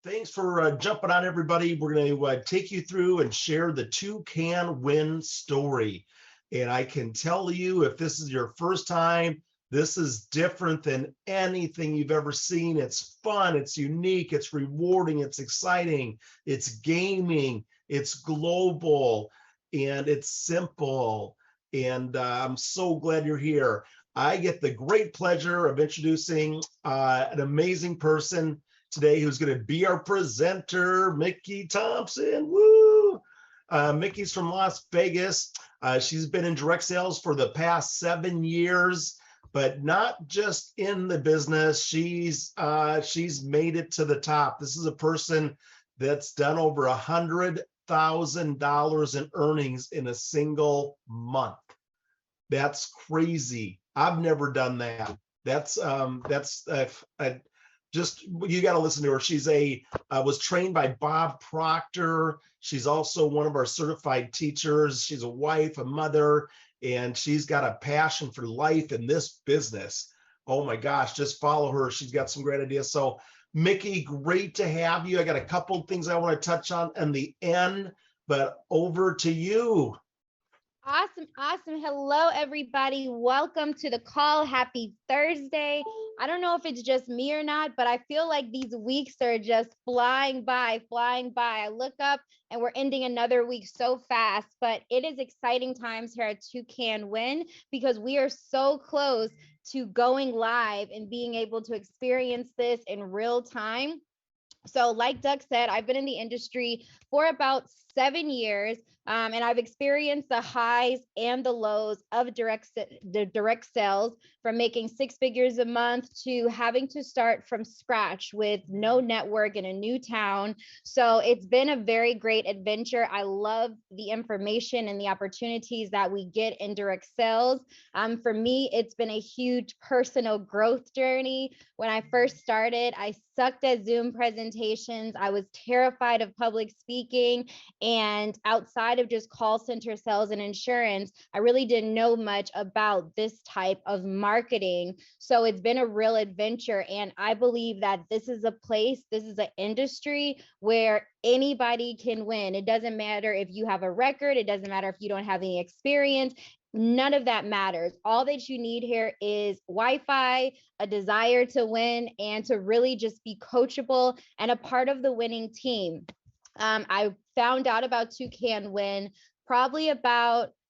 Thanks for jumping on, everybody. We're going to take you through and share the ToucanWin story. And I can tell you, if this is your first time, this is different than anything you've ever seen. It's fun, it's unique, it's rewarding, it's exciting, it's gaming, it's global, and it's simple. And I'm so glad you're here. I get the great pleasure of introducing an amazing person today who's going to be our presenter, Miki Thompson. Woo! Miki's from Las Vegas. She's been in direct sales for the past 7 years, but not just in the business. She's made it to the top. This is a person that's done over $100,000 in earnings in a single month. That's crazy. I've never done that. Just, you got to listen to her. She's was trained by Bob Proctor. She's also one of our certified teachers. She's a wife, a mother, and she's got a passion for life in this business. Oh my gosh, just follow her. She's got some great ideas. So Miki, great to have you. I got a couple things I want to touch on in the end, but over to you. Awesome. Hello, everybody. Welcome to the call. Happy Thursday. I don't know if it's just me or not, but I feel like these weeks are just flying by. I look up and we're ending another week so fast, but it is exciting times here at ToucanWin because we are so close to going live and being able to experience this in real time. So like Doug said, I've been in the industry for about 7 years, and I've experienced the highs and the lows of direct sales, from making 6 figures a month to having to start from scratch with no network in a new town. So it's been a very great adventure. I love the information and the opportunities that we get in direct sales. For me, it's been a huge personal growth journey. When I first started, I sucked at Zoom presentations. I was terrified of public speaking. And outside of just call center sales and insurance, I really didn't know much about this type of marketing. So it's been a real adventure. And I believe that this is an industry where anybody can win. It doesn't matter if you have a record. It doesn't matter if you don't have any experience. None of that matters. All that you need here is Wi-Fi, a desire to win, and to really just be coachable and a part of the winning team. I found out about ToucanWin probably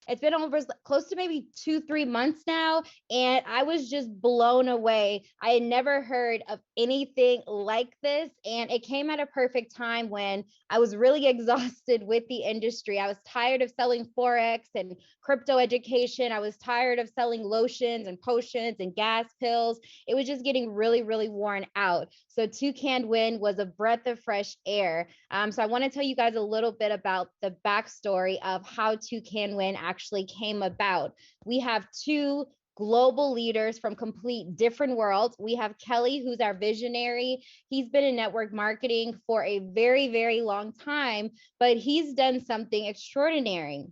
it's been over close to maybe 2-3 months now, and I was just blown away. I had never heard of anything like this, and it came at a perfect time when I was really exhausted with the industry. I was tired of selling Forex and crypto education. I was tired of selling lotions and potions and gas pills. It was just getting really, really worn out. So ToucanWin was a breath of fresh air. So I want to tell you guys a little bit about the backstory of how ToucanWin actually came about. We have 2 global leaders from complete different worlds. We have Kelly, who's our visionary. He's been in network marketing for a very, very long time, but he's done something extraordinary.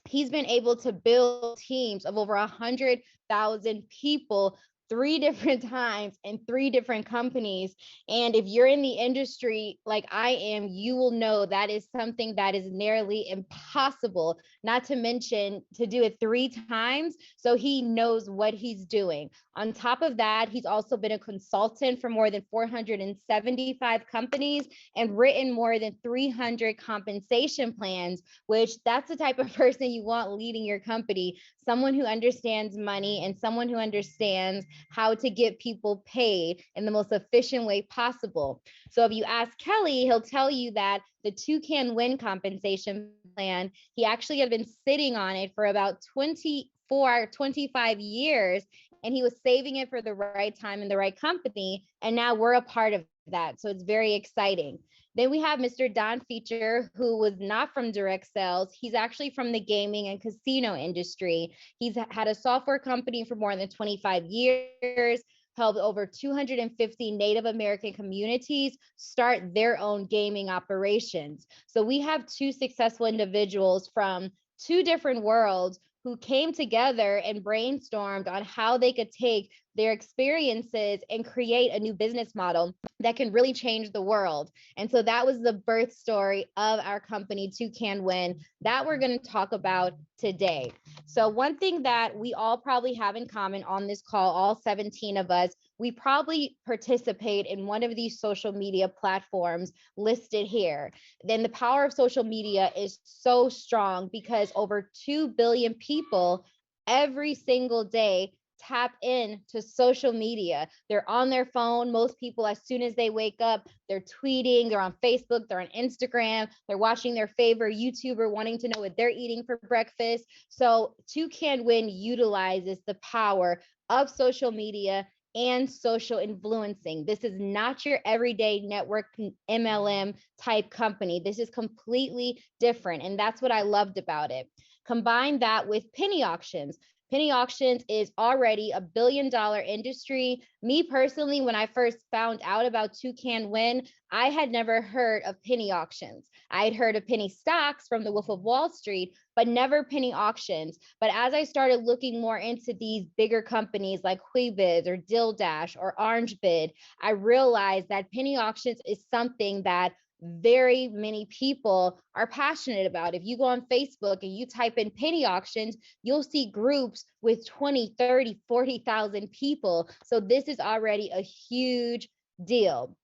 He's been able to build teams of over 100,000 people 3 different times in 3 different companies. And if you're in the industry like I am, you will know that is something that is nearly impossible, not to mention to do it 3 times. So he knows what he's doing. On top of that, he's also been a consultant for more than 475 companies and written more than 300 compensation plans, which that's the type of person you want leading your company. Someone who understands money and someone who understands how to get people paid in the most efficient way possible. So if you ask Kelly, he'll tell you that the ToucanWin compensation plan, he actually had been sitting on it for about 25 years, and he was saving it for the right time in the right company. And now we're a part of that. So it's very exciting. Then we have Mr. Don Feature, who was not from direct sales. He's actually from the gaming and casino industry. He's had a software company for more than 25 years, helped over 250 Native American communities start their own gaming operations. So we have 2 successful individuals from 2 different worlds who came together and brainstormed on how they could take their experiences and create a new business model that can really change the world. And so that was the birth story of our company, ToucanWin, that we're going to talk about today. So one thing that we all probably have in common on this call, all 17 of us, we probably participate in one of these social media platforms listed here. Then the power of social media is so strong because over 2 billion people every single day tap into social media. They're on their phone. Most people, as soon as they wake up, they're tweeting, they're on Facebook, they're on Instagram, they're watching their favorite YouTuber, wanting to know what they're eating for breakfast. So ToucanWin utilizes the power of social media and social influencing. This is not your everyday network MLM type company. This is completely different. And that's what I loved about it. Combine that with penny auctions. Penny auctions is already $1 billion industry. Me personally, when I first found out about ToucanWin, I had never heard of penny auctions. I had heard of penny stocks from the Wolf of Wall Street, but never penny auctions. But as I started looking more into these bigger companies like Huibids or DillDash or OrangeBid, I realized that penny auctions is something that very many people are passionate about. If you go on Facebook and you type in penny auctions, you'll see groups with 20, 30, 40,000 people. So this is already a huge deal.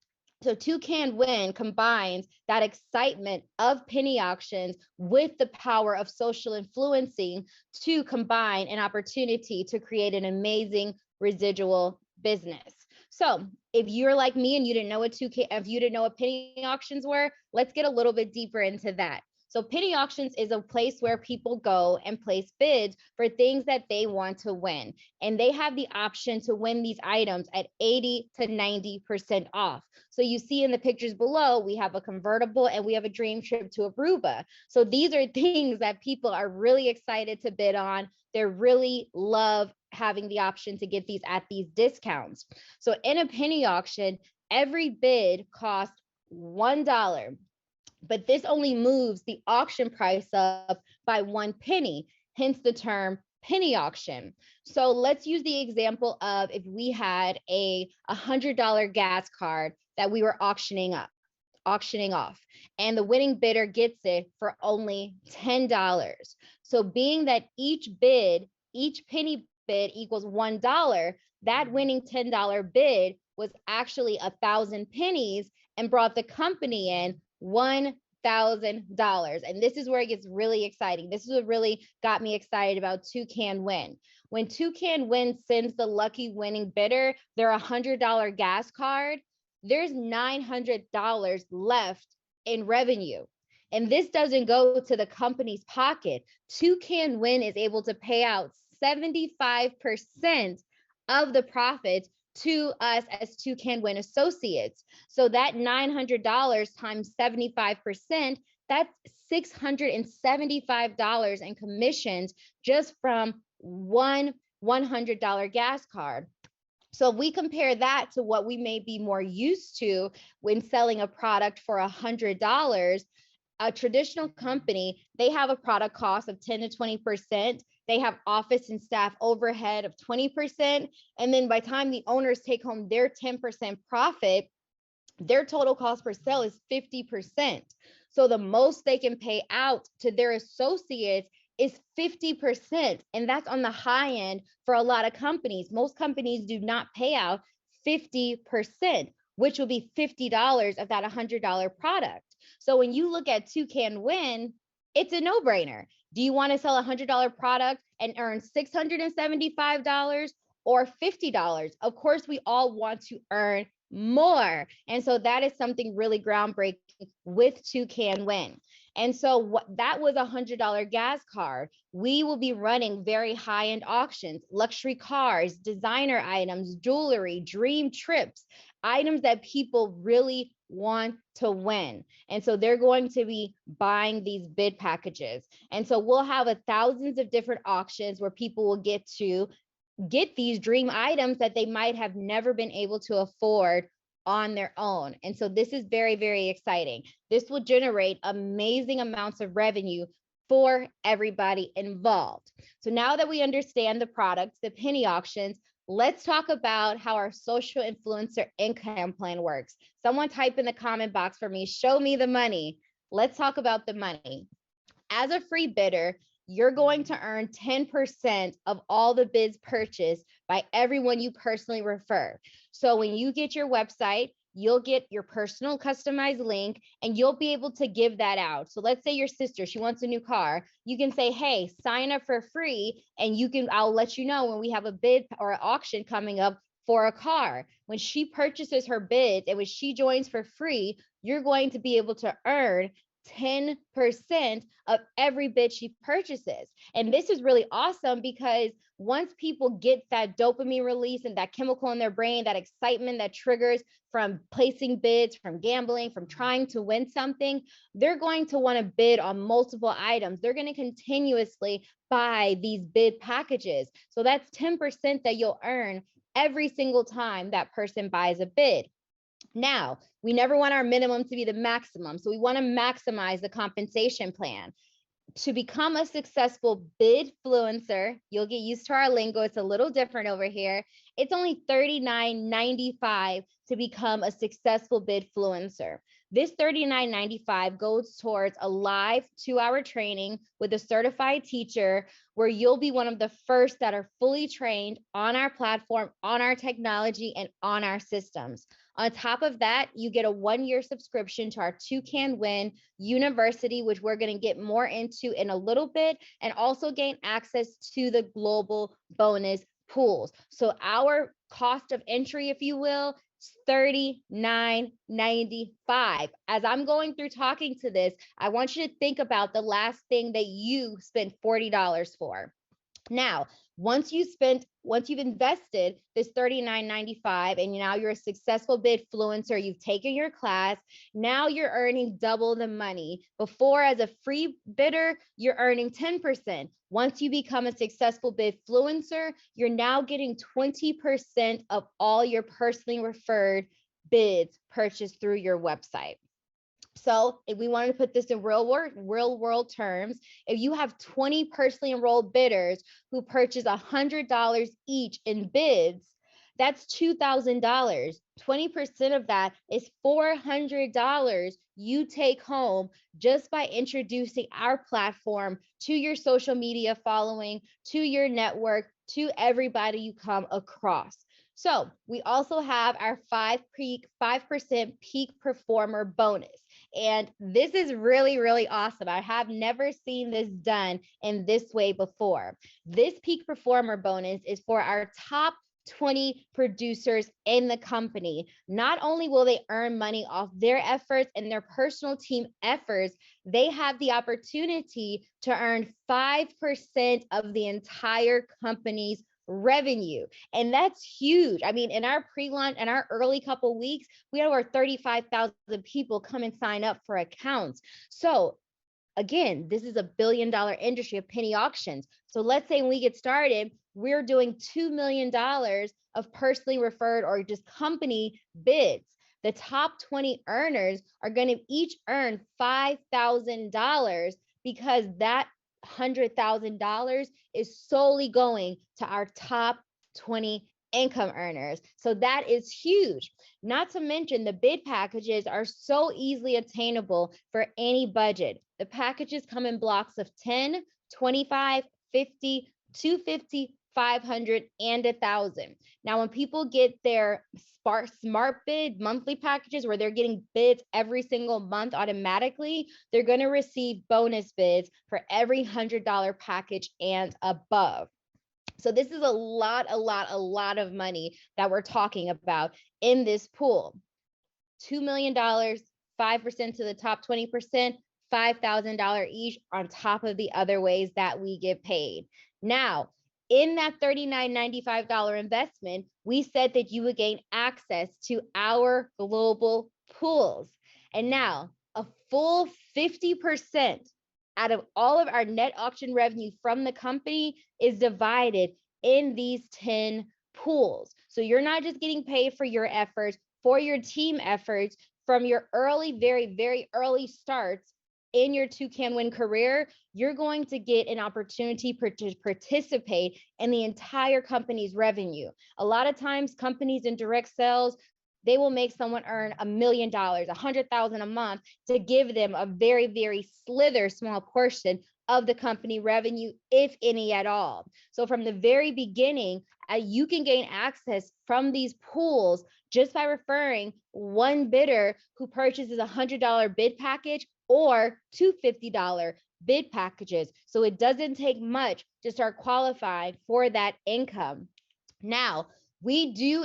So ToucanWin combines that excitement of penny auctions with the power of social influencing to combine an opportunity to create an amazing residual business. So if you're like me and you didn't know what if you didn't know what penny auctions were, let's get a little bit deeper into that. So penny auctions is a place where people go and place bids for things that they want to win. And they have the option to win these items at 80 to 90% off. So you see in the pictures below, we have a convertible and we have a dream trip to Aruba. So these are things that people are really excited to bid on. They really love having the option to get these at these discounts. So in a penny auction, every bid costs $1, but this only moves the auction price up by 1 penny, hence the term penny auction. So let's use the example of if we had a $100 gas card that we were auctioning off, and the winning bidder gets it for only $10. So being that each penny bid equals $1, that winning $10 bid was actually 1,000 pennies and brought the company in $1,000. And this is where it gets really exciting. This is what really got me excited about ToucanWin. When ToucanWin sends the lucky winning bidder their $100 gas card, there's $900 left in revenue. And this doesn't go to the company's pocket. ToucanWin is able to pay out 75% of the profits to us as ToucanWin associates. So that $900 times 75%, that's $675 in commissions just from one $100 gas card. So if we compare that to what we may be more used to when selling a product for $100, a traditional company, they have a product cost of 10 to 20%. They have office and staff overhead of 20%. And then by the time the owners take home their 10% profit, their total cost per sale is 50%. So the most they can pay out to their associates is 50%. And that's on the high end for a lot of companies. Most companies do not pay out 50%, which will be $50 of that $100 product. So when you look at ToucanWin, it's a no-brainer. Do you want to sell a $100 product and earn $675 or $50? Of course, we all want to earn more. And so that is something really groundbreaking with ToucanWin. And so that was a $100 gas card. We will be running very high-end auctions, luxury cars, designer items, jewelry, dream trips, items that people really want to win. And so they're going to be buying these bid packages. And so we'll have thousands of different auctions where people will get to get these dream items that they might have never been able to afford on their own. And so this is very, very exciting. This will generate amazing amounts of revenue for everybody involved. So now that we understand the products, the penny auctions, let's talk about how our social influencer income plan works. Someone type in the comment box for me, show me the money. Let's talk about the money. As a free bidder, you're going to earn 10% of all the bids purchased by everyone you personally refer. So when you get your website, you'll get your personal customized link and you'll be able to give that out. So let's say your sister, she wants a new car. You can say, hey, sign up for free and I'll let you know when we have a bid or an auction coming up for a car. When she purchases her bids and when she joins for free, you're going to be able to earn 10% of every bid she purchases. And this is really awesome because once people get that dopamine release and that chemical in their brain, that excitement that triggers from placing bids, from gambling, from trying to win something, they're going to want to bid on multiple items. They're going to continuously buy these bid packages. So that's 10% that you'll earn every single time that person buys a bid. Now, we never want our minimum to be the maximum. So we want to maximize the compensation plan. To become a successful Bidfluencer, you'll get used to our lingo. It's a little different over here. It's only $39.95 to become a successful Bidfluencer. This $39.95 goes towards a live 2-hour training with a certified teacher where you'll be one of the first that are fully trained on our platform, on our technology, and on our systems. On top of that, you get a 1-year subscription to our ToucanWin University, which we're going to get more into in a little bit, and also gain access to the global bonus pools. So our cost of entry, if you will, is $39.95. As I'm going through talking to this, I want you to think about the last thing that you spent $40 for. Now, once you've invested this $39.95 and now you're a successful Bidfluencer, you've taken your class, now you're earning double the money. Before, as a free bidder, you're earning 10%. Once you become a successful Bidfluencer, you're now getting 20% of all your personally referred bids purchased through your website. So if we wanted to put this in real world terms, if you have 20 personally enrolled bidders who purchase $100 each in bids, that's $2,000. 20% of that is $400 you take home just by introducing our platform to your social media following, to your network, to everybody you come across. So we also have our 5% peak performer bonus. And this is really, really awesome. I have never seen this done in this way before. This peak performer bonus is for our top 20 producers in the company. Not only will they earn money off their efforts and their personal team efforts, they have the opportunity to earn 5% of the entire company's revenue. And that's huge. I mean, in our pre-launch and our early couple weeks, we had over 35,000 people come and sign up for accounts. So again, this is a billion-dollar industry of penny auctions. So let's say when we get started, we're doing $2 million of personally referred or just company bids. The top 20 earners are going to each earn $5,000 because that $100,000 is solely going to our top 20 income earners. So that is huge. Not to mention the bid packages are so easily attainable for any budget. The packages come in blocks of 10, 25, 50, 250, 500, and 1,000. Now, when people get their Smartbid monthly packages where they're getting bids every single month automatically, they're going to receive bonus bids for every $100 package and above. So this is a lot of money that we're talking about in this pool. $2 million, 5% to the top 20%, $5,000 each on top of the other ways that we get paid. Now, in that $39.95 investment, we said that you would gain access to our global pools. And now a full 50% out of all of our net auction revenue from the company is divided in these 10 pools. So you're not just getting paid for your efforts, for your team efforts from your early, very early starts in your ToucanWin career, you're going to get an opportunity to participate in the entire company's revenue. A lot of times companies in direct sales, they will make someone earn $1 million, $100,000 a month to give them a very, very small portion of the company revenue, if any at all. So from the very beginning, you can gain access from these pools just by referring one bidder who purchases a $100 bid package or two $50 bid packages. So it doesn't take much to start qualifying for that income. Now, we do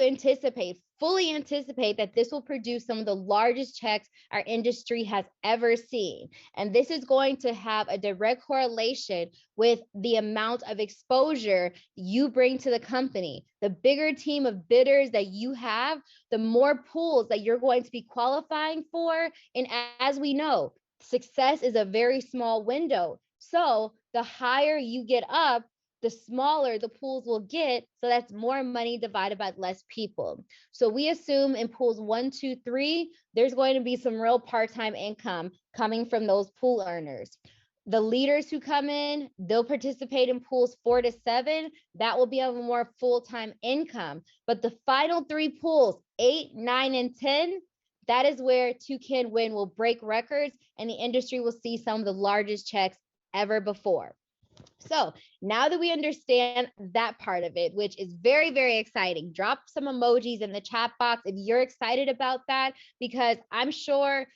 fully anticipate that this will produce some of the largest checks our industry has ever seen. And this is going to have a direct correlation with the amount of exposure you bring to the company. The bigger team of bidders that you have, the more pools that you're going to be qualifying for. And as we know, success is a very small window. So the higher you get up, the smaller the pools will get. So that's more money divided by less people. So we assume in pools 1, 2, 3, there's going to be some real part-time income coming from those pool earners. The leaders who come in, they'll participate in pools 4 to 7. That will be a more full-time income. But the final 3 pools, 8, 9, and 10, that is where ToucanWin will break records and the industry will see some of the largest checks ever before. So now that we understand that part of it, which is very, very exciting, drop some emojis in the chat box if you're excited about that, because I'm sure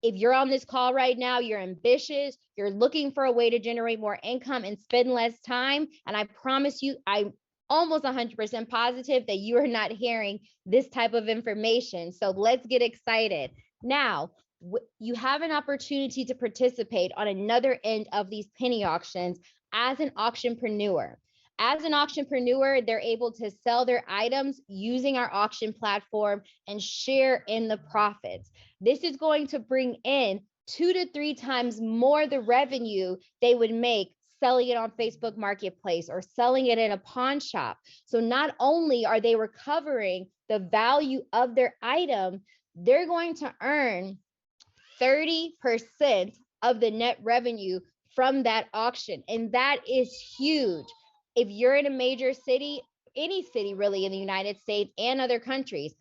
if you're on this call right now, you're ambitious, you're looking for a way to generate more income and spend less time. And I promise you, I'm almost 100% positive that you are not hearing this type of information. So let's get excited. Now, you have an opportunity to participate on another end of these penny auctions as an auctionpreneur. As an auctionpreneur, they're able to sell their items using our auction platform and share in the profits. This is going to bring in 2 to 3 times more the revenue they would make selling it on Facebook Marketplace or selling it in a pawn shop. So not only are they recovering the value of their item, they're going to earn 30% of the net revenue from that auction. And that is huge. If you're in a major city, any city really in the United States and other countries,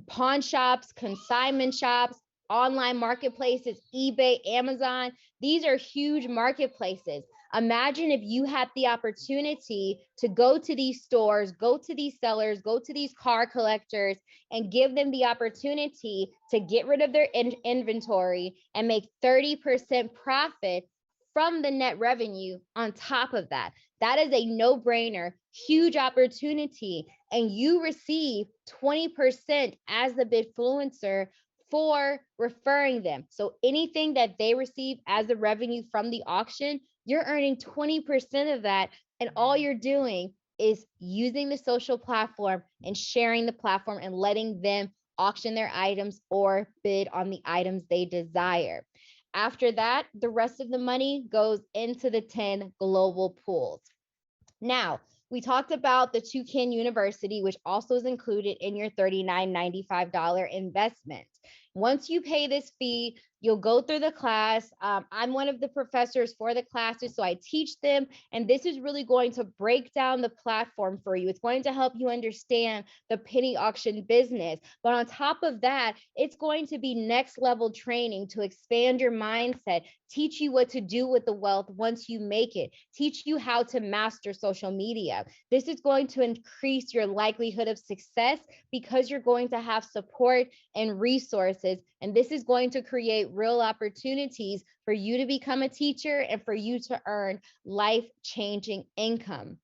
pawn shops, consignment shops, online marketplaces, eBay, Amazon, these are huge marketplaces. Imagine if you had the opportunity to go to these stores, go to these sellers, go to these car collectors, and give them the opportunity to get rid of their inventory and make 30% profit from the net revenue on top of that. That is a no-brainer, huge opportunity. And you receive 20% as the Bidfluencer for referring them. So anything that they receive as the revenue from the auction, you're earning 20% of that. And all you're doing is using the social platform and sharing the platform and letting them auction their items or bid on the items they desire. After that, the rest of the money goes into the 10 global pools. Now, we talked about the Toucan University, which also is included in your $39.95 investment. Once you pay this fee, you'll go through the class. I'm one of the professors for the classes, so I teach them, and this is really going to break down the platform for you. It's going to help you understand the penny auction business. But on top of that, it's going to be next level training to expand your mindset, teach you what to do with the wealth once you make it, teach you how to master social media. This is going to increase your likelihood of success because you're going to have support and resources, and this is going to create real opportunities for you to become a teacher and for you to earn life-changing income.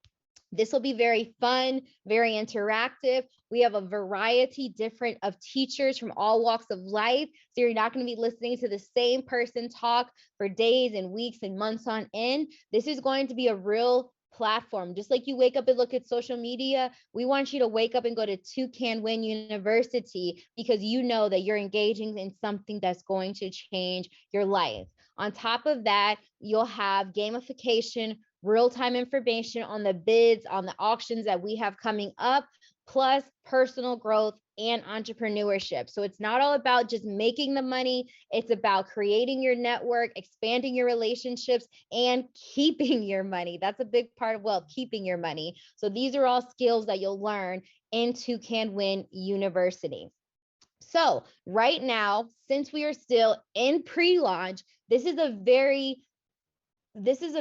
This will be very fun, very interactive. We have a variety different of teachers from all walks of life. So you're not going to be listening to the same person talk for days and weeks and months on end. This is going to be a real platform. Just like you wake up and look at social media, we want you to wake up and go to ToucanWin University because you know that you're engaging in something that's going to change your life. On top of that, you'll have gamification, real-time information on the bids, on the auctions that we have coming up, plus personal growth and entrepreneurship. So it's not all about just making the money. It's about creating your network, expanding your relationships, and keeping your money. That's a big part of wealth, keeping your money. So these are all skills that you'll learn in ToucanWin University. So right now, since we are still in pre-launch, this is a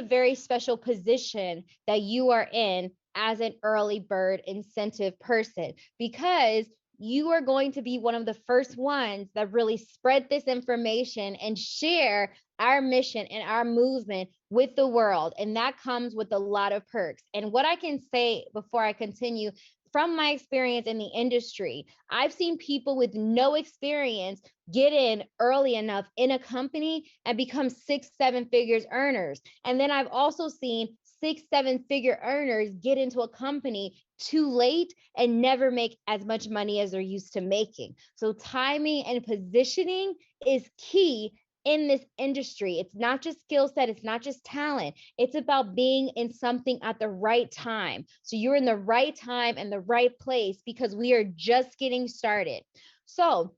very special position that you are in as an early bird incentive person, because you are going to be one of the first ones that really spread this information and share our mission and our movement with the world. And that comes with a lot of perks. And what I can say before I continue, from my experience in the industry, I've seen people with no experience get in early enough in a company and become 6-7 figures earners. And then I've also seen 6-7 figure earners get into a company too late and never make as much money as they're used to making. So timing and positioning is key in this industry. It's not just skill set, it's not just talent. It's about being in something at the right time. So you're in the right time and the right place, because we are just getting started. So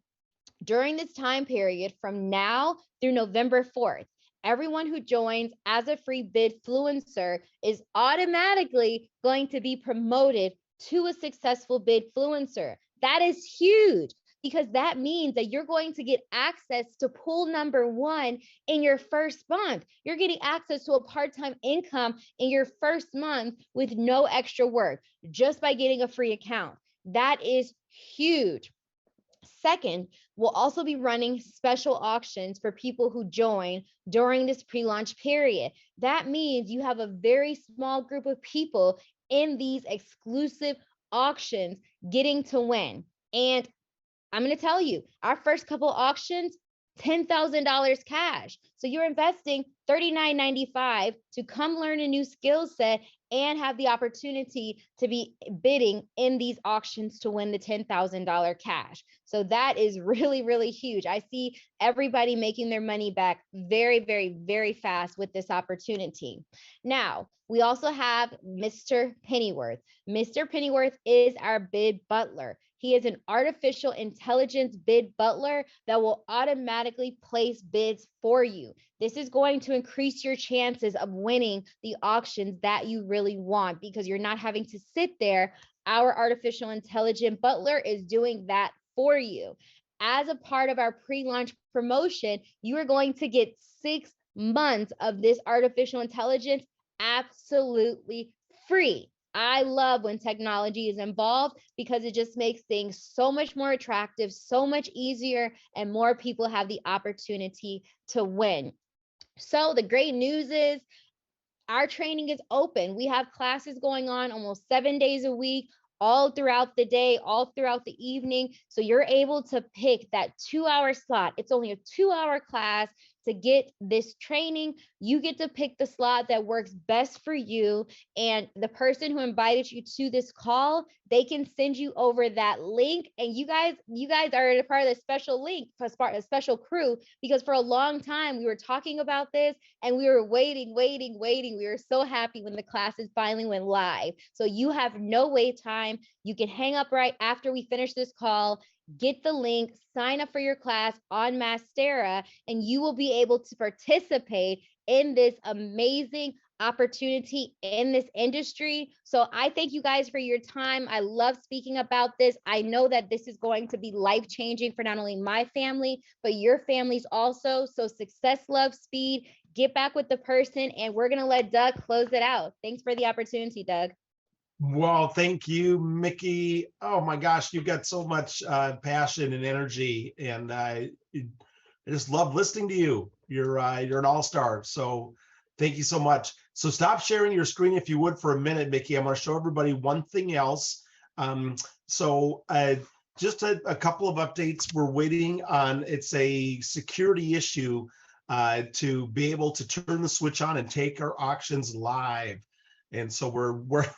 during this time period from now through November 4th, everyone who joins as a free Bidfluencer is automatically going to be promoted to a successful Bidfluencer. That is huge, because that means that you're going to get access to pool number 1 in your first month. You're getting access to a part-time income in your first month with no extra work, just by getting a free account. That is huge. Second, we'll also be running special auctions for people who join during this pre-launch period. That means you have a very small group of people in these exclusive auctions getting to win. And I'm going to tell you, our first couple auctions, $10,000 cash. So you're investing $39.95 to come learn a new skill set and have the opportunity to be bidding in these auctions to win the $10,000 cash. So that is really, really huge. I see everybody making their money back very, very, very fast with this opportunity. Now, we also have Mr. Pennyworth. Mr. Pennyworth is our bid butler. He is an artificial intelligence bid butler that will automatically place bids for you. This is going to increase your chances of winning the auctions that you really want, because you're not having to sit there. Our artificial intelligent butler is doing that for you. As a part of our pre-launch promotion, you are going to get 6 months of this artificial intelligence absolutely free. I love when technology is involved, because it just makes things so much more attractive, so much easier, and more people have the opportunity to win. So the great news is our training is open. We have classes going on almost 7 days a week, all throughout the day, all throughout the evening. So you're able to pick that 2-hour slot. It's only a 2-hour class to get this training. You get to pick the slot that works best for you. And the person who invited you to this call, they can send you over that link. And you guys are a part of the special link, a special crew, because for a long time we were talking about this and we were waiting. We were so happy when the classes finally went live. So you have no wait time. You can hang up right after we finish this call, get the link, sign up for your class on Mastera, and you will be able to participate in this amazing opportunity in this industry. So I thank you guys for your time. I love speaking about this. I know that this is going to be life-changing for not only my family, but your families also. So success, love, speed, get back with the person, and we're going to let Doug close it out. Thanks for the opportunity, Doug. Well, thank you, Miki. Oh my gosh, you've got so much passion and energy, and I just love listening to you. You're an all-star. So thank you so much. So stop sharing your screen if you would for a minute, Miki. I'm going to show everybody one thing else. Just a couple of updates. We're waiting on, it's a security issue to be able to turn the switch on and take our auctions live. And so we're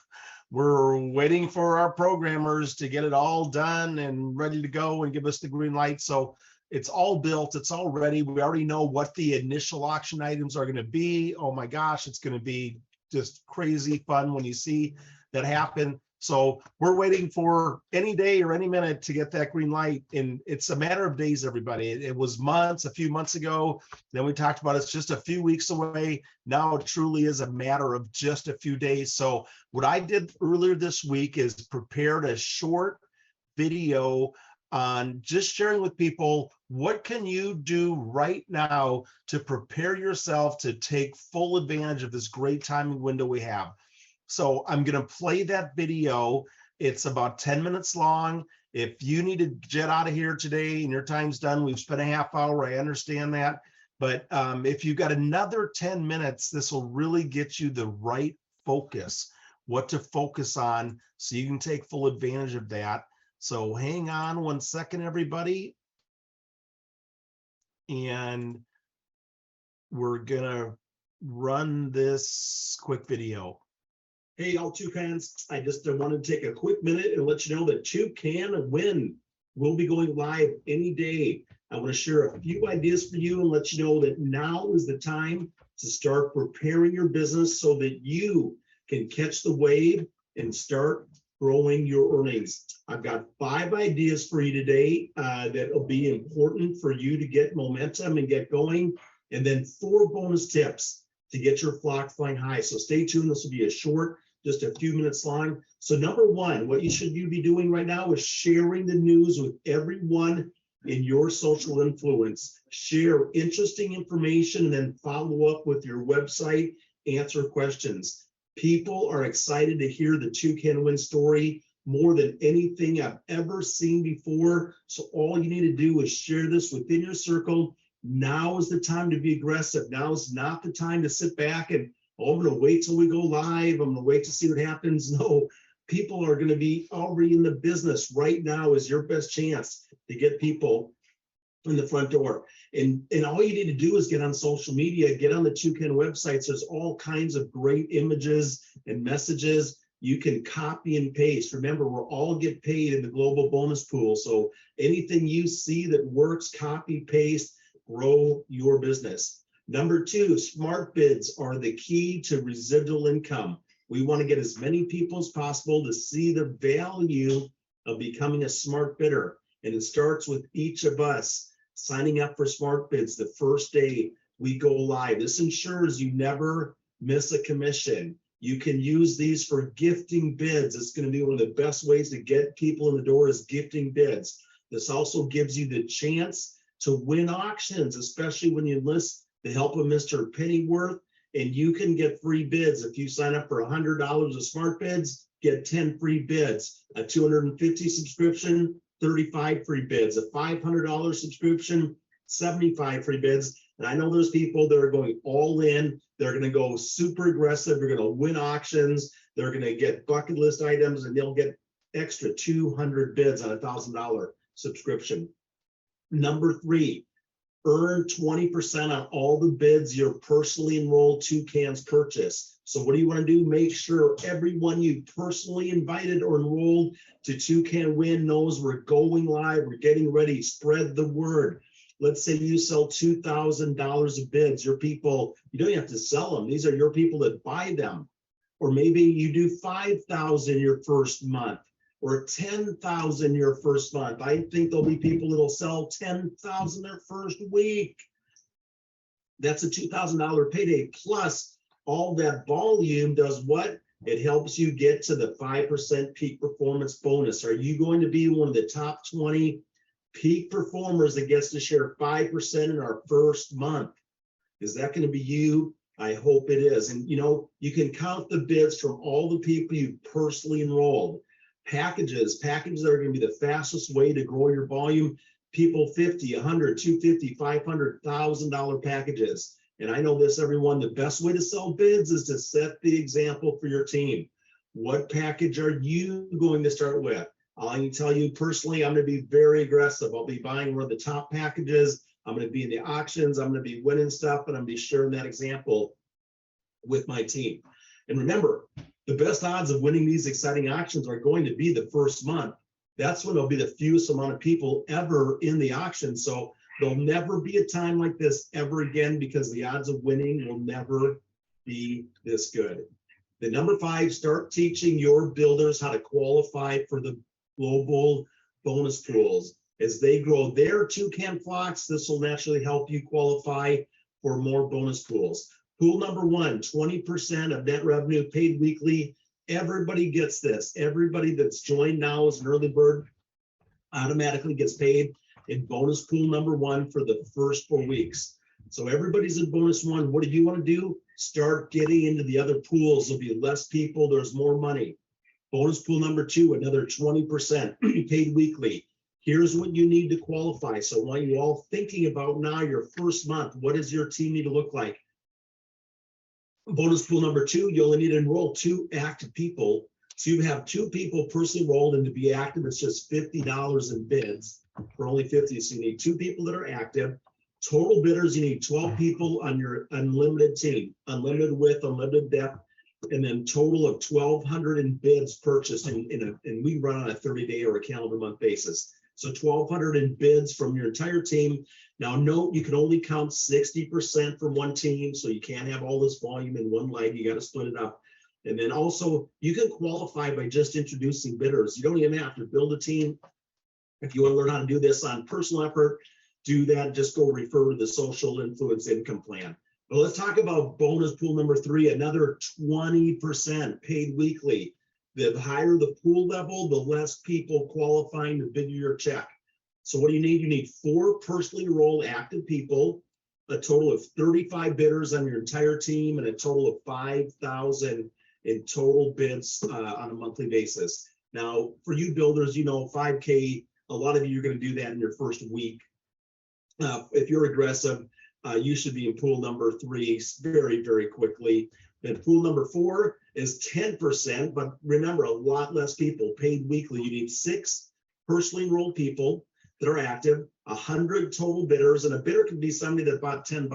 waiting for our programmers to get it all done and ready to go and give us the green light. So it's all built, it's all ready. We already know what the initial auction items are going to be. Oh my gosh, it's going to be just crazy fun when you see that happen. So we're waiting for any day or any minute to get that green light. And it's a matter of days, everybody. It was months, a few months ago. Then we talked about it's just a few weeks away. Now it truly is a matter of just a few days. So what I did earlier this week is prepared a short video on just sharing with people, what can you do right now to prepare yourself to take full advantage of this great timing window we have. So I'm going to play that video. It's about 10 minutes long. If you need to jet out of here today and your time's done, we've spent a half hour, I understand that. But if you've got another 10 minutes, this will really get you the right focus, what to focus on so you can take full advantage of that. So hang on one second, everybody. And we're gonna run this quick video. Hey, all Toucans, I just wanted to take a quick minute and let you know that ToucanWin will be going live any day. I want to share a few ideas for you and let you know that now is the time to start preparing your business so that you can catch the wave and start growing your earnings. I've got 5 ideas for you today that will be important for you to get momentum and get going, and then 4 bonus tips to get your flock flying high. So stay tuned. This will be a short, just a few minutes long. So number 1, what you be doing right now is sharing the news with everyone in your social influence. Share interesting information and then follow up with your website, answer questions. People are excited to hear the ToucanWin story more than anything I've ever seen before. So all you need to do is share this within your circle. Now is the time to be aggressive. Now is not the time to sit back and, oh, I'm going to wait till we go live. I'm going to wait to see what happens. No, people are going to be already in the business. Right now is your best chance to get people in the front door. And all you need to do is get on social media, get on the Toucan websites. There's all kinds of great images and messages. You can copy and paste. Remember, we're all get paid in the global bonus pool. So anything you see that works, copy, paste, grow your business. Number 2, Smartbids are the key to residual income. We want to get as many people as possible to see the value of becoming a smart bidder. And it starts with each of us signing up for Smartbids the first day we go live. This ensures you never miss a commission. You can use these for gifting bids. It's going to be one of the best ways to get people in the door is gifting bids. This also gives you the chance to win auctions, especially when you enlist the help of Mr. Pennyworth, and you can get free bids. If you sign up for $100 of Smartbids, get 10 free bids. A $250 subscription, 35 free bids. A $500 subscription, 75 free bids. And I know there's people that are going all in. They're going to go super aggressive. They're going to win auctions. They're going to get bucket list items, and they'll get extra 200 bids on a $1,000 subscription. Number 3, earn 20% on all the bids your personally enrolled Toucans purchase. So what do you want to do? Make sure everyone you personally invited or enrolled to ToucanWin knows we're going live. We're getting ready. Spread the word. Let's say you sell $2,000 of bids. Your people, you don't have to sell them. These are your people that buy them. Or maybe you do 5,000 your first month or 10,000 your first month. I think there'll be people that'll sell 10,000 their first week. That's a $2,000 payday. Plus all that volume does what? It helps you get to the 5% peak performance bonus. Are you going to be one of the top 20 peak performers that gets to share 5% in our first month? Is that going to be you? I hope it is. And you know, you can count the bids from all the people you've personally enrolled. Packages are going to be the fastest way to grow your volume. People 50, 100, 250, 500, $1,000 packages. And I know this, everyone, the best way to sell bids is to set the example for your team. What package are you going to start with? I can tell you personally, I'm going to be very aggressive. I'll be buying one of the top packages. I'm going to be in the auctions. I'm going to be winning stuff, and I'm going to be sharing that example with my team. And remember, the best odds of winning these exciting auctions are going to be the first month. That's when there'll be the fewest amount of people ever in the auction. So there'll never be a time like this ever again, because the odds of winning will never be this good. The number 5, start teaching your builders how to qualify for the global bonus pools. As they grow their Toucan flocks, this will naturally help you qualify for more bonus pools. Pool number 1, 20% of net revenue paid weekly. Everybody gets this. Everybody that's joined now as an early bird automatically gets paid in bonus pool number 1 for the first 4 weeks. So everybody's in bonus 1. What do you want to do? Start getting into the other pools. There'll be less people. There's more money. Bonus pool number 2, another 20% paid weekly. Here's what you need to qualify. So I want you all thinking about now your first month. What does your team need to look like? Bonus pool number 2, you only need to enroll 2 active people. So you have 2 people personally enrolled, and to be active, it's just $50 in bids for only 50. So you need 2 people that are active. Total bidders, you need 12 people on your unlimited team, unlimited width, unlimited depth, and then total of 1,200 in bids purchased. And we run on a 30-day or a calendar month basis. So 1,200 in bids from your entire team. Now note, you can only count 60% from one team, so you can't have all this volume in one leg. You got to split it up. And then also, you can qualify by just introducing bidders. You don't even have to build a team. If you want to learn how to do this on personal effort, do that. Just go refer to the social influence income plan. But let's talk about bonus pool number 3, another 20% paid weekly. The higher the pool level, the less people qualifying to bid your check. So what do you need? You need 4 personally enrolled active people, a total of 35 bidders on your entire team, and a total of 5,000 in total bids on a monthly basis. Now, for you builders, you know, 5K, a lot of you are going to do that in your first week. If you're aggressive, you should be in pool number 3 very, very quickly. Then pool number 4 is 10%, but remember, a lot less people paid weekly. You need 6 personally enrolled people that are active, 100 total bidders, and a bidder can be somebody that bought $10.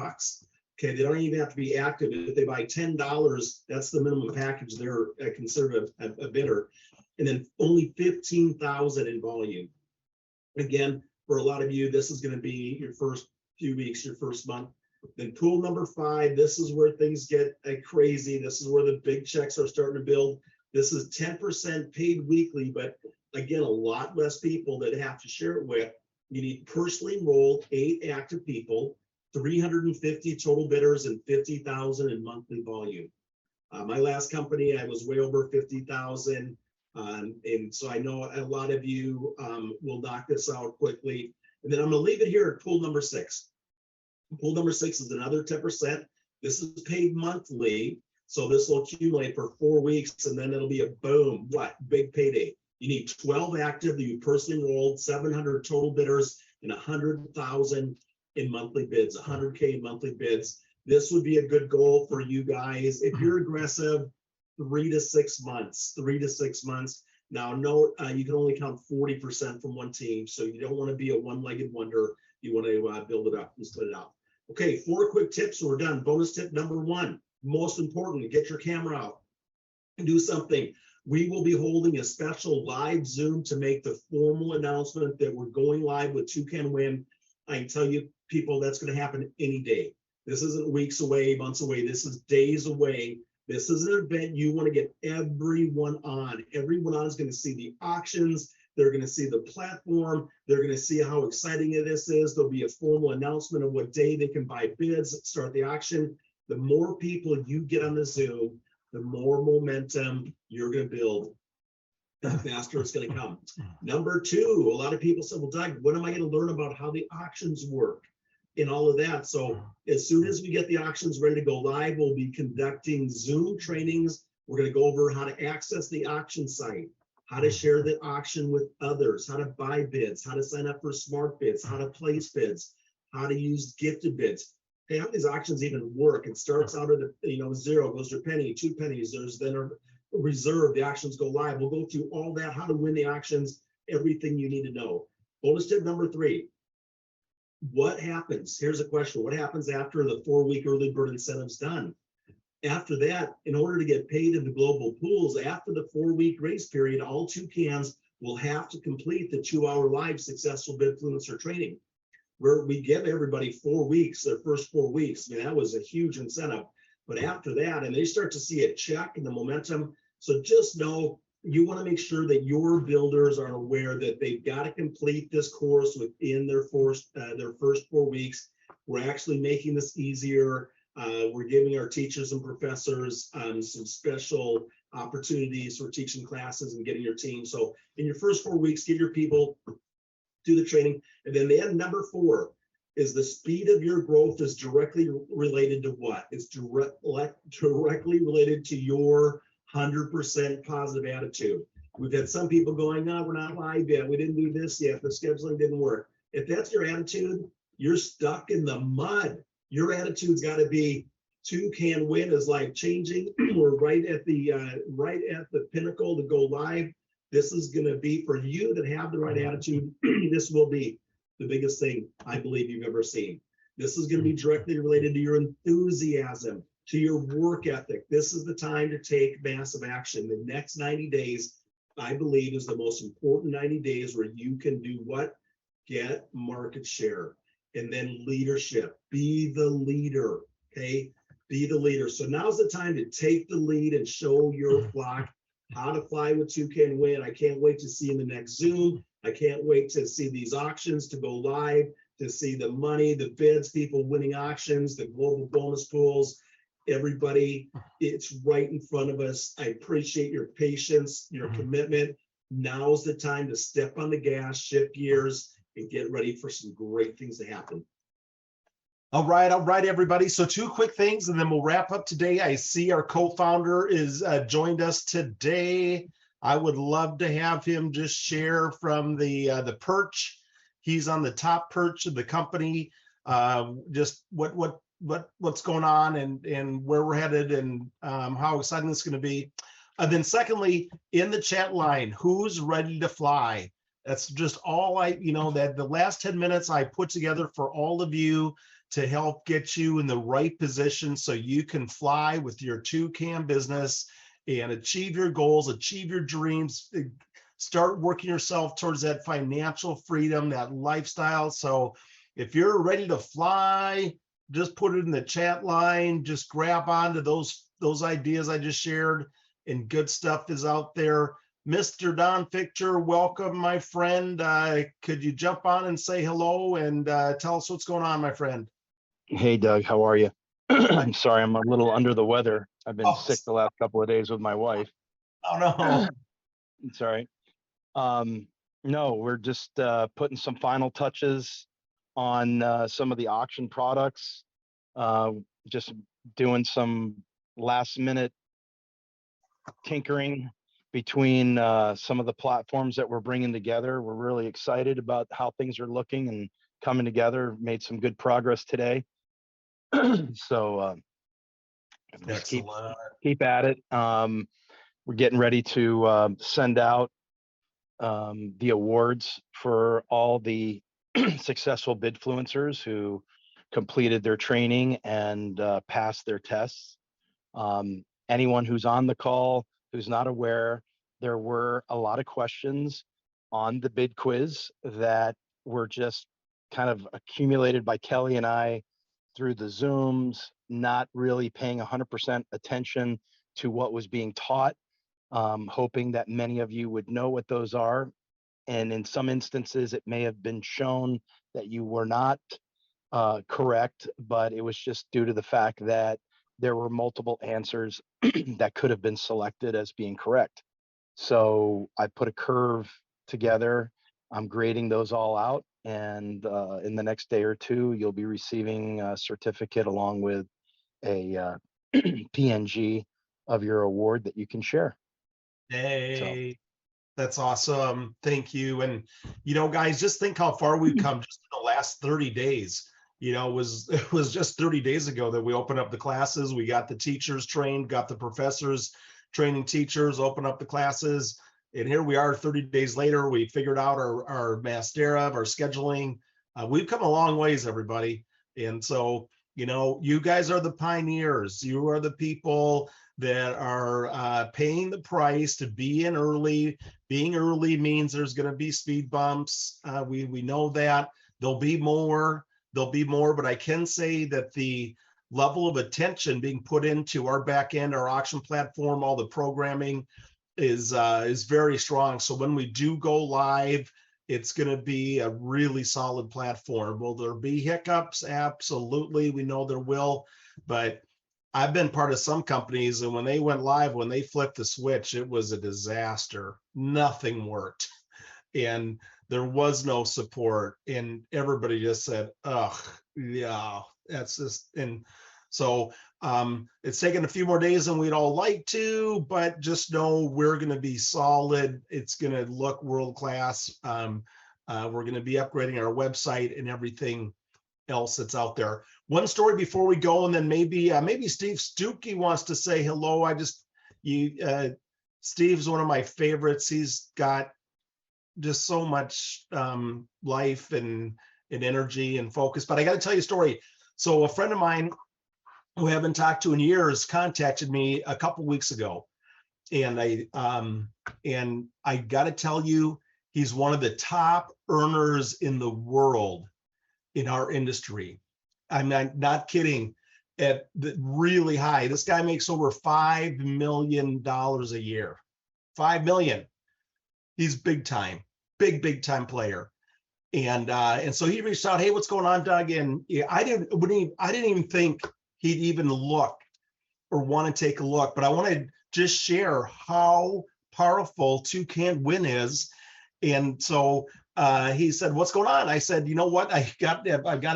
Okay, they don't even have to be active. If they buy $10, that's the minimum package. They're considered a bidder. And then only 15,000 in volume. Again, for a lot of you, this is going to be your first few weeks, your first month. Then pool number 5, this is where things get crazy. This is where the big checks are starting to build. This is 10% paid weekly, but again, a lot less people that have to share it with. You need personally enrolled 8 active people, 350 total bidders, and 50,000 in monthly volume. My last company, I was way over 50,000. And so I know a lot of you will knock this out quickly. And then I'm going to leave it here at pool number 6. Pool number 6 is another 10%. This is paid monthly. So this will accumulate for 4 weeks, and then it'll be a boom, big payday. You need 12 active, you personally enrolled, 700 total bidders, and 100,000 in monthly bids, 100K in monthly bids. This would be a good goal for you guys. If you're aggressive, 3 to 6 months, 3 to 6 months. Now note, you can only count 40% from one team. So you don't want to be a one-legged wonder. You want to build it up and split it out. Okay, 4 quick tips and we're done. Bonus tip number 1, most important, get your camera out and do something. We will be holding a special live Zoom to make the formal announcement that we're going live with ToucanWin. I can tell you people that's going to happen any day. This isn't weeks away, months away. This is days away. This is an event you want to get everyone on. Everyone on is going to see the auctions. They're going to see the platform. They're going to see how exciting this is. There'll be a formal announcement of what day they can buy bids, start the auction. The more people you get on the Zoom, the more momentum you're going to build, the faster it's going to come. Number 2, a lot of people said, well, Doug, when am I going to learn about how the auctions work and all of that? So as soon as we get the auctions ready to go live, we'll be conducting Zoom trainings. We're going to go over how to access the auction site, how to share the auction with others, how to buy bids, how to sign up for Smartbids, how to place bids, how to use gifted bids. Hey, how these auctions even work? It starts out at a 0, goes to a penny, 2 pennies. There's then a reserve. The auctions go live. We'll go through all that, how to win the auctions, everything you need to know. Bonus tip number 3. What happens? Here's a question. What happens after the 4-week early bird incentive's done? After that, in order to get paid in the global pools, after the 4-week grace period, all Toucans will have to complete the 2-hour live successful Bidfluencer training, where we give everybody 4 weeks, their first 4 weeks. I mean, that was a huge incentive. But after that, and they start to see a check and the momentum. So just know you want to make sure that your builders are aware that they've got to complete this course within their first 4 weeks. We're actually making this easier. We're giving our teachers and professors some special opportunities for teaching classes and getting your team. So in your first 4 weeks, get your people, do the training. And then number 4 is the speed of your growth is directly related to what? It's directly related to your 100% positive attitude. We've had some people going, no, we're not live yet. We didn't do this yet. The scheduling didn't work. If that's your attitude, you're stuck in the mud. Your attitude's got to be Toucan Win is life changing. We're right at the pinnacle to go live. This is going to be for you that have the right attitude. This will be the biggest thing I believe you've ever seen. This is going to be directly related to your enthusiasm, to your work ethic. This is the time to take massive action. The next 90 days, I believe, is the most important 90 days where you can do what? Get market share. And then leadership. Be the leader. Okay? Be the leader. So now's the time to take the lead and show your flock how to fly with Toucan Win. I can't wait to see you in the next Zoom. I can't wait to see these auctions to go live, to see the money, the bids, people winning auctions, the global bonus pools. Everybody, it's right in front of us. I appreciate your patience, your commitment. Now's the time to step on the gas, shift gears, and get ready for some great things to happen. All right, everybody. So 2 quick things, and then we'll wrap up today. I see our co-founder is joined us today. I would love to have him just share from the perch. He's on the top perch of the company. Just what's going on and where we're headed and how exciting this is going to be. And then secondly, in the chat line, who's ready to fly? That's just all that the last 10 minutes I put together for all of you to help get you in the right position so you can fly with your Toucan business and achieve your goals, achieve your dreams, start working yourself towards that financial freedom, that lifestyle. So if you're ready to fly, just put it in the chat line, just grab onto those ideas I just shared, and good stuff is out there. Mr. Don Fictor, welcome, my friend. Could you jump on and say hello and tell us what's going on, my friend? Hey, Doug, how are you? I'm sorry, I'm a little under the weather. I've been sick the last couple of days with my wife. Oh, no. It's all right. No, we're just putting some final touches on some of the auction products. Just doing some last minute tinkering between some of the platforms that we're bringing together. We're really excited about how things are looking and coming together. Made some good progress today. So just keep at it. We're getting ready to send out the awards for all the successful Bidfluencers who completed their training and passed their tests. Anyone who's on the call who's not aware, there were a lot of questions on the bid quiz that were just kind of accumulated by Kelly and I through the Zooms, not really paying 100% attention to what was being taught, hoping that many of you would know what those are. And in some instances, it may have been shown that you were not correct, but it was just due to the fact that there were multiple answers that could have been selected as being correct. So I put a curve together. I'm grading those all out. And in the next day or two, you'll be receiving a certificate along with a PNG of your award that you can share. Hey, that's awesome. Thank you. And, guys, just think how far we've come just in the last 30 days. It was just 30 days ago that we opened up the classes. We got the teachers trained, got the professors training teachers, open up the classes. And here we are 30 days later. We figured out our Mastera, our scheduling. We've come a long ways, everybody. And so, you guys are the pioneers. You are the people that are paying the price to be in early. Being early means there's going to be speed bumps. We know that. There'll be more, but I can say that the level of attention being put into our back end, our auction platform, all the programming is very strong. So when we do go live, it's going to be a really solid platform. Will there be hiccups? Absolutely. We know there will, but I've been part of some companies, and when they went live, when they flipped the switch, it was a disaster. Nothing worked, and there was no support, and everybody just said, ugh, yeah, that's just, and so it's taken a few more days than we'd all like to, but just know we're going to be solid. It's going to look world-class. We're going to be upgrading our website and everything else that's out there. One story before we go, and then maybe Steve Stuckey wants to say hello. Steve's one of my favorites. He's got just so much life and energy and focus. But I got to tell you a story. So a friend of mine who I haven't talked to in years contacted me a couple weeks ago, and I got to tell you, he's one of the top earners in the world in our industry. I'm not kidding. At the really high, this guy makes over $5 million a year. 5 million. He's big time, big time player. And so he reached out, hey, what's going on, Doug? And I didn't even think he'd even look or want to take a look, but I want to just share how powerful ToucanWin is. And so he said, what's going on? I said, you know what? I got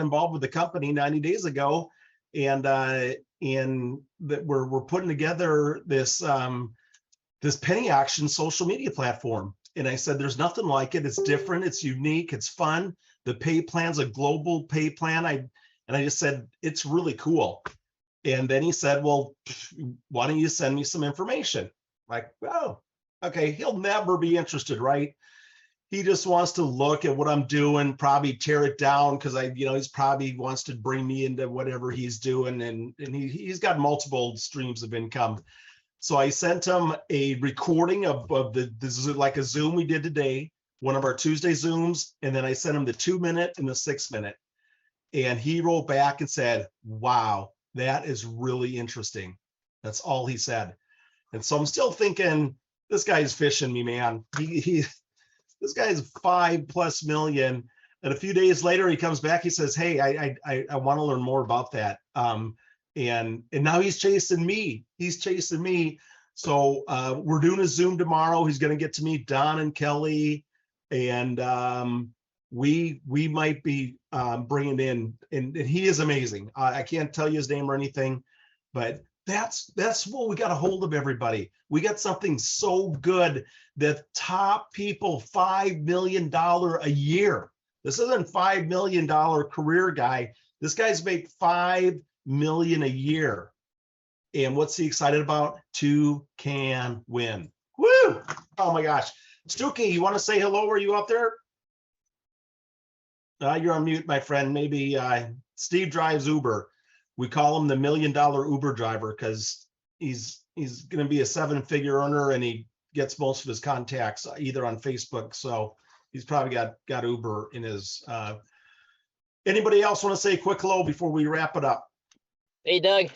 involved with the company 90 days ago, and that we're putting together this penny auction social media platform. And I said, there's nothing like it. It's different. It's unique. It's fun. The pay plan's a global pay plan. I just said, it's really cool. And then he said, well, why don't you send me some information? Like, oh, okay. He'll never be interested, right? He just wants to look at what I'm doing, probably tear it down, because he's probably wants to bring me into whatever he's doing, and he's got multiple streams of income. So I sent him a recording of this is like a Zoom we did today, one of our Tuesday Zooms, and then I sent him the 2-minute and the 6-minute, and he wrote back and said, "Wow, that is really interesting." That's all he said. And so I'm still thinking, this guy's fishing me, man. This guy's 5+ million. And a few days later, he comes back. He says, hey, I want to learn more about that. And now he's chasing me. He's chasing me. So we're doing a Zoom tomorrow. He's going to get to meet Don and Kelly. And we might be bringing in, and he is amazing. I can't tell you his name or anything, but that's what we got a hold of, everybody. We got something so good that top people $5 million a year. This isn't $5 million career guy. This guy's made $5 million a year. And what's he excited about? ToucanWin. Woo! Oh my gosh. Stuckey, you want to say hello? Are you up there? You're on mute, my friend. Maybe Steve drives Uber. We call him the $1 million Uber driver because he's going to be a 7-figure earner, and he gets most of his contacts either on Facebook. So he's probably got Uber in his. Anybody else want to say a quick hello before we wrap it up? Hey, Doug.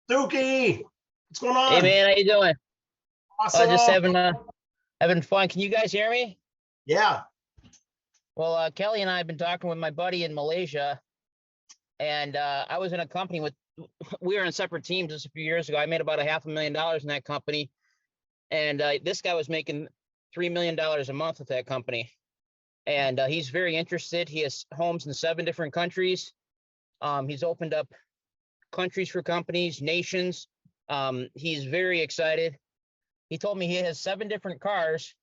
Stuckey, what's going on? Hey, man, how you doing? Awesome. Just having fun. Can you guys hear me? Yeah. Well, Kelly and I have been talking with my buddy in Malaysia, and I was in a company we were in separate teams just a few years ago. I made about $500,000 in that company, and this guy was making $3 million a month with that company, and he's very interested. He has homes in 7 different countries. He's opened up countries for companies, nations. He's very excited. He told me he has 7 different cars.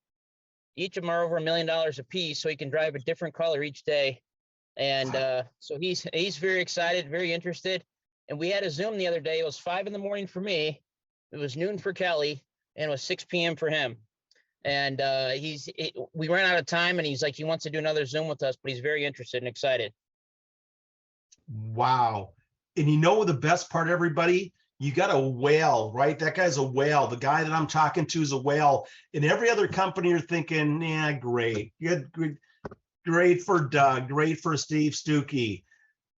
Each of them are over $1 million a piece, so he can drive a different color each day. And so he's very excited, very interested. And we had a Zoom the other day. It was 5 in the morning for me. It was noon for Kelly, and it was 6 p.m. for him. And we ran out of time, and he's like, he wants to do another Zoom with us, but he's very interested and excited. Wow. And you know the best part, everybody? You got a whale, right? That guy's a whale. The guy that I'm talking to is a whale. In every other company, you're thinking, yeah, great. Great for Doug. Great for Steve Stuckey.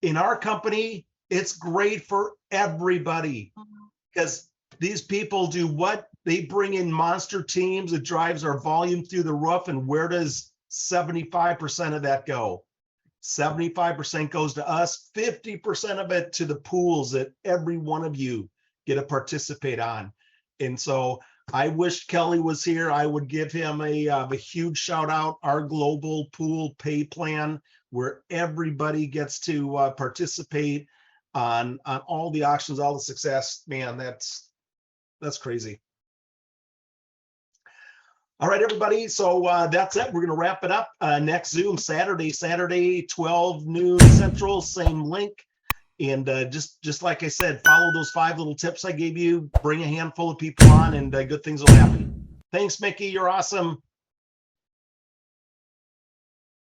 In our company, It's great for everybody because these people do what? They bring in monster teams. It drives our volume through the roof. And where does 75% of that go? 75% goes to us, 50% of it to the pools that every one of you get to participate on. And so I wish Kelly was here. I would give him a huge shout out, our global pool pay plan, where everybody gets to participate on all the auctions, all the success. Man, that's crazy. All right, everybody. So that's it. We're going to wrap it up. Next Zoom Saturday, 12 noon Central, same link. And just like I said, follow those 5 little tips I gave you. Bring a handful of people on, and good things will happen. Thanks, Miki. You're awesome.